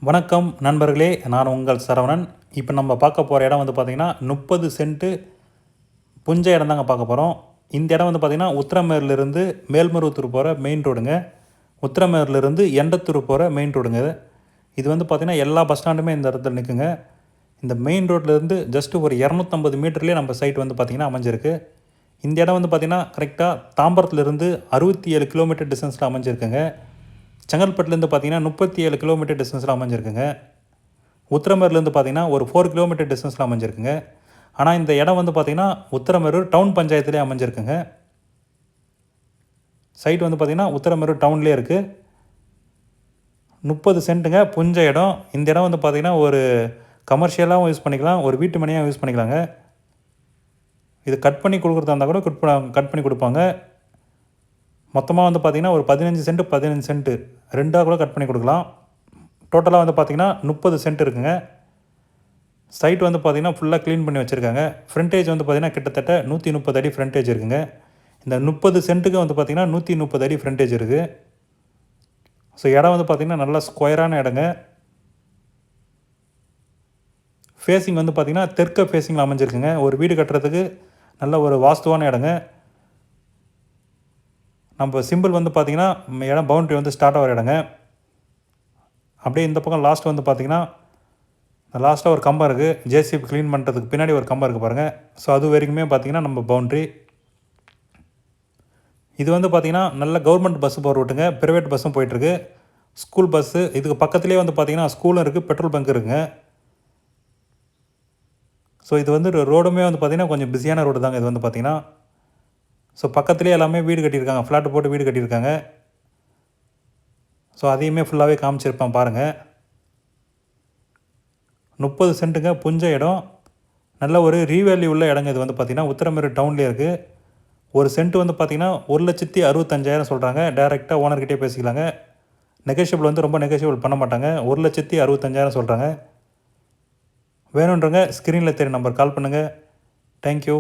வணக்கம் நண்பர்களே, நான் உங்கள் சரவணன். இப்போ நம்ம பார்க்க போகிற இடம் வந்து பார்த்திங்கன்னா 30 சென்ட்டு புஞ்ச இடம் தாங்க பார்க்க போகிறோம். இந்த இடம் வந்து பார்த்திங்கன்னா உத்திரமேரூர்லேருந்து மேல்மருவத்தூர் போகிற மெயின் ரோடுங்க. உத்திரமேரூர்லேருந்து எண்டத்தூர் போகிற மெயின் ரோடுங்க. இது வந்து பார்த்திங்கன்னா எல்லா பஸ் ஸ்டாண்டுமே இந்த இடத்துல நிற்குங்க. இந்த மெயின் ரோட்லேருந்து ஜஸ்ட்டு ஒரு 250 மீட்டர்லேயே நம்ம சைட் வந்து பார்த்திங்கன்னா அமைஞ்சிருக்கு. இந்த இடம் வந்து பார்த்திங்கன்னா கரெக்டாக தாம்பரத்துலேருந்து 67 கிலோமீட்டர் டிஸ்டன்ஸில் அமைஞ்சிருக்குங்க. செங்கல்பட்டுலேருந்து பார்த்திங்கன்னா 37 கிலோமீட்டர் டிஸ்டன்ஸில் அமைஞ்சிருக்குங்க. உத்திரமேரூர்லேருந்து பார்த்திங்கன்னா ஒரு 4 கிலோமீட்டர் டிஸ்டன்ஸில் அமைஞ்சிருக்குங்க. ஆனால் இந்த இடம் வந்து பார்த்திங்கன்னா உத்திரமேரூர் டவுன் பஞ்சாயத்துலேயே அமைஞ்சிருக்குங்க. சைட் வந்து பார்த்திங்கன்னா உத்திரமேரூர் டவுன்லேயே இருக்குது. 30 சென்ட்டுங்க புஞ்ச இடம். இந்த இடம் வந்து பார்த்திங்கன்னா ஒரு கமர்ஷியலாகவும் யூஸ் பண்ணிக்கலாம், ஒரு வீட்டு மனையாகவும் யூஸ் பண்ணிக்கலாங்க. இது கட் பண்ணி கொடுக்குறதா இருந்தால் கூட கட் பண்ணி கொடுப்பாங்க. மொத்தமாக வந்து பார்த்திங்கன்னா ஒரு 15 சென்ட்டு ரெண்டாக கூட கட் பண்ணி கொடுக்கலாம். டோட்டலாக வந்து பார்த்திங்கன்னா 30 சென்ட் இருக்குங்க. சைட் வந்து பார்த்திங்கன்னா ஃபுல்லாக க்ளீன் பண்ணி வச்சுருக்காங்க. ஃப்ரண்டேஜ் வந்து பார்த்திங்கன்னா கிட்டத்தட்ட 130 அடி ஃப்ரண்டேஜ் இருக்குங்க. இந்த 30 சென்ட்டுக்கு வந்து பார்த்திங்கன்னா 130 அடி ஃப்ரண்டேஜ் இருக்குது. ஸோ இடம் வந்து பார்த்திங்கன்னா நல்லா ஸ்கொயரான இடங்க. ஃபேஸிங் வந்து பார்த்திங்கன்னா தெற்க ஃபேஸிங்கில் அமைஞ்சிருக்குங்க. ஒரு வீடு கட்டுறதுக்கு நல்ல ஒரு வாஸ்துவான இடங்க. நம்ம சிம்பிள் வந்து பார்த்திங்கன்னா இடம் பவுண்ட்ரி வந்து ஸ்டார்ட் ஆகிற இடங்க. அப்படியே இந்த பக்கம் லாஸ்ட் வந்து பார்த்திங்கன்னா லாஸ்ட்டாக ஒரு கம்பம் இருக்குது. ஜேசிபி க்ளீன் பண்ணுறதுக்கு பின்னாடி ஒரு கம்பம் இருக்குது பாருங்கள். ஸோ அது வரைக்குமே பார்த்திங்கன்னா நம்ம பவுண்ட்ரி. இது வந்து பார்த்திங்கன்னா நல்ல கவர்மெண்ட் பஸ்ஸு போகிற ரூட்டுங்க. ப்ரைவேட் பஸ்ஸும் போயிட்டுருக்கு. ஸ்கூல் பஸ்ஸு இதுக்கு பக்கத்துலேயே வந்து பார்த்திங்கன்னா ஸ்கூலும் இருக்குது, பெட்ரோல் பங்க் இருக்குங்க. ஸோ இது வந்து ரோடுமே வந்து பார்த்திங்கன்னா கொஞ்சம் பிஸியான ரோடு தாங்க இது வந்து பார்த்திங்கன்னா. ஸோ பக்கத்துலேயே எல்லாமே வீடு கட்டியிருக்காங்க, ஃப்ளாட்டு போட்டு வீடு கட்டியிருக்காங்க. ஸோ அதையுமே ஃபுல்லாகவே காமிச்சிருப்பேன் பாருங்கள். 30 சென்ட்டுங்க புஞ்ச இடம். நல்ல ஒரு ரீவேல்யூ உள்ள இடங்க. இது வந்து பார்த்திங்கன்னா உத்திரமேரூர் டவுன்லேயே இருக்குது. ஒரு சென்ட் வந்து பார்த்திங்கன்னா 1,65,000 சொல்கிறாங்க. டேரெக்டாக ஓனர்கிட்டே பேசிக்கலாங்க. நெகோஷியபிள் வந்து ரொம்ப நெகோஷியபிள் பண்ண மாட்டாங்க. 1,65,000 சொல்கிறாங்க. வேணுன்றவங்க ஸ்க்ரீனில் தெரிய நம்பர் கால் பண்ணுங்கள். தேங்க்யூ.